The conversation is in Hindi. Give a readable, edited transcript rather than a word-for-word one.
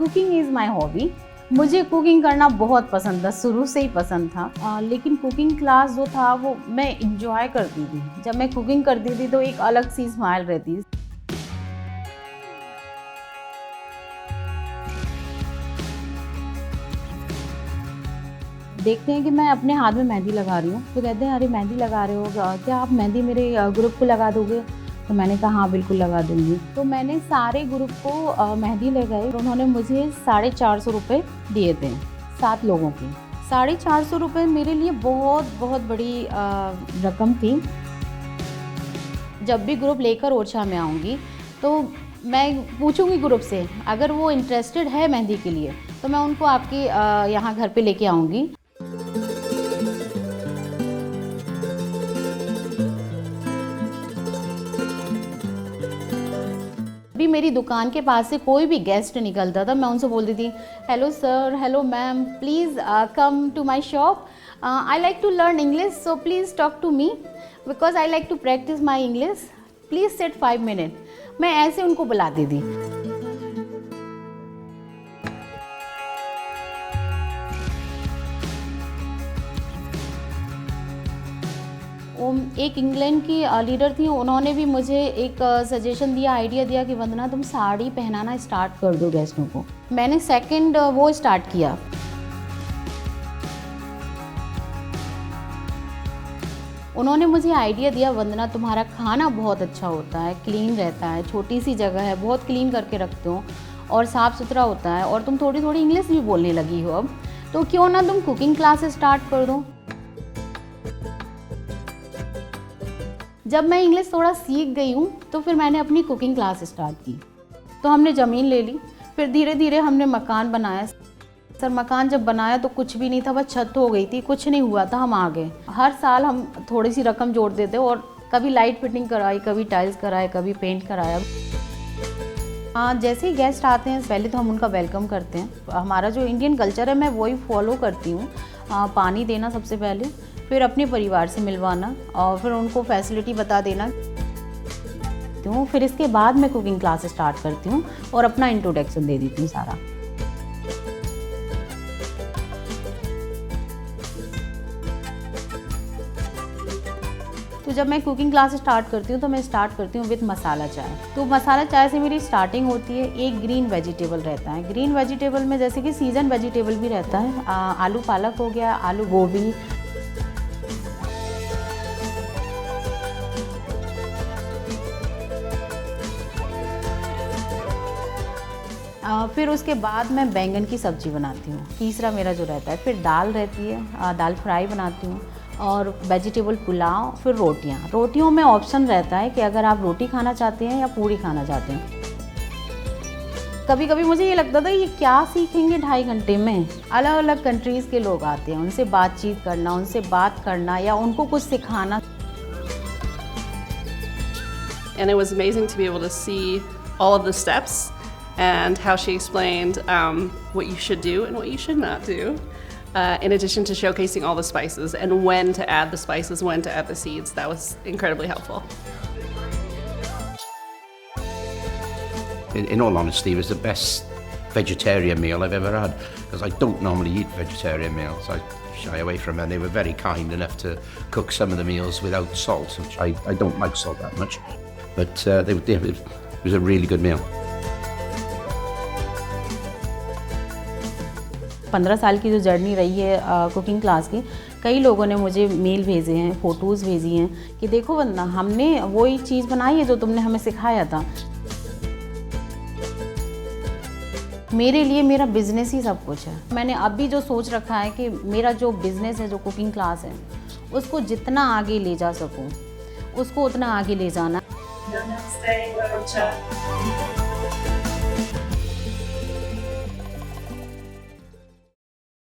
Cooking is my hobby. मुझे कुकिंग करना बहुत पसंद था, शुरू से ही पसंद था। लेकिन कुकिंग क्लास जो था वो मैं इंजॉय करती थी। जब मैं कुकिंग करती थी तो एक अलग सी स्माइल रहती। देखते हैं कि मैं अपने हाथ में मेहंदी लगा रही हूँ तो कहते हैं अरे मेहंदी लगा रहे हो, क्या आप मेहंदी मेरे ग्रुप को लगा दोगे? तो मैंने कहा हाँ बिल्कुल लगा दूँगी। तो मैंने सारे ग्रुप को मेहंदी लगाई। उन्होंने मुझे 450 रुपये दिए थे 7 लोगों की। 450 रुपये मेरे लिए बहुत बहुत बड़ी रकम थी। जब भी ग्रुप लेकर ओरछा में आऊँगी तो मैं पूछूंगी ग्रुप से, अगर वो इंटरेस्टेड है मेहंदी के लिए तो मैं उनको आपके यहाँ घर पे लेके आऊँगी। भी मेरी दुकान के पास से कोई भी गेस्ट निकलता था, मैं उनसे बोलती थी hello sir, hello ma'am, please come to my shop, I like to learn English, so please talk to me because I like to practise my English, please sit 5 minute. मैं ऐसे उनको बुलाती थी। एक इंग्लैंड की लीडर थी, उन्होंने भी मुझे एक सजेशन दिया, आइडिया दिया कि वंदना तुम साड़ी पहनाना स्टार्ट कर दो गेस्टों को। मैंने सेकंड वो स्टार्ट किया। उन्होंने मुझे आइडिया दिया वंदना तुम्हारा खाना बहुत अच्छा होता है, क्लीन रहता है, छोटी सी जगह है, बहुत क्लीन करके रखते हो और साफ़ सुथरा होता है और तुम थोड़ी थोड़ी इंग्लिश भी बोलने लगी हो अब, तो क्यों ना तुम कुकिंग क्लासेस स्टार्ट कर दो। जब मैं इंग्लिश थोड़ा सीख गई हूँ तो फिर मैंने अपनी कुकिंग क्लास स्टार्ट की। तो हमने ज़मीन ले ली, फिर धीरे धीरे हमने मकान बनाया। सर मकान जब बनाया तो कुछ भी नहीं था, बस छत हो गई थी, कुछ नहीं हुआ था, हम आ गए। हर साल हम थोड़ी सी रकम जोड़ देते और कभी लाइट फिटिंग कराई, कभी टाइल्स कराए, कभी पेंट कराया। हाँ, जैसे ही गेस्ट आते हैं पहले तो हम उनका वेलकम करते हैं। हमारा जो इंडियन कल्चर है मैं वही फॉलो करती हूँ। पानी देना सबसे पहले, फिर अपने परिवार से मिलवाना और फिर उनको फैसिलिटी बता देना। तो फिर इसके बाद मैं कुकिंग क्लास स्टार्ट करती हूँ और अपना इंट्रोडक्शन दे देती हूँ सारा। तो जब मैं कुकिंग क्लास स्टार्ट करती हूँ तो मैं स्टार्ट करती हूँ विद मसाला चाय। तो मसाला चाय से मेरी स्टार्टिंग होती है। एक ग्रीन वेजिटेबल रहता है, ग्रीन वेजिटेबल में जैसे कि सीजन वेजिटेबल भी रहता है, आलू पालक हो गया, आलू गोभी। फिर उसके बाद मैं बैंगन की सब्ज़ी बनाती हूँ, तीसरा मेरा जो रहता है। फिर दाल रहती है, दाल फ्राई बनाती हूँ और वेजिटेबल पुलाव, फिर रोटियाँ। रोटियों में ऑप्शन रहता है कि अगर आप रोटी खाना चाहते हैं या पूरी खाना चाहते हैं। कभी कभी मुझे ये लगता था ये क्या सीखेंगे 2.5 घंटे में। अलग अलग कंट्रीज़ के लोग आते हैं, उनसे बातचीत करना, उनसे बात करना या उनको कुछ सिखाना। And it was amazing to be able to see all of the steps and how she explained what you should do and what you should not do, in addition to showcasing all the spices and when to add the spices, when to add the seeds. That was incredibly helpful. In all honesty, it was the best vegetarian meal I've ever had, because I don't normally eat vegetarian meals. I shy away from it, and they were very kind enough to cook some of the meals without salt, which I don't like salt that much, but it was a really good meal. 15 साल की जो जर्नी रही है कुकिंग क्लास की, कई लोगों ने मुझे मेल भेजे हैं, फ़ोटोज़ भेजी हैं कि देखो वंदना, हमने वही चीज़ बनाई है जो तुमने हमें सिखाया था। मेरे लिए मेरा बिज़नेस ही सब कुछ है। मैंने अब भी जो सोच रखा है कि मेरा जो बिज़नेस है, जो कुकिंग क्लास है, उसको जितना आगे ले जा सकूं, उसको उतना आगे ले जाना। Namaste, Rocha.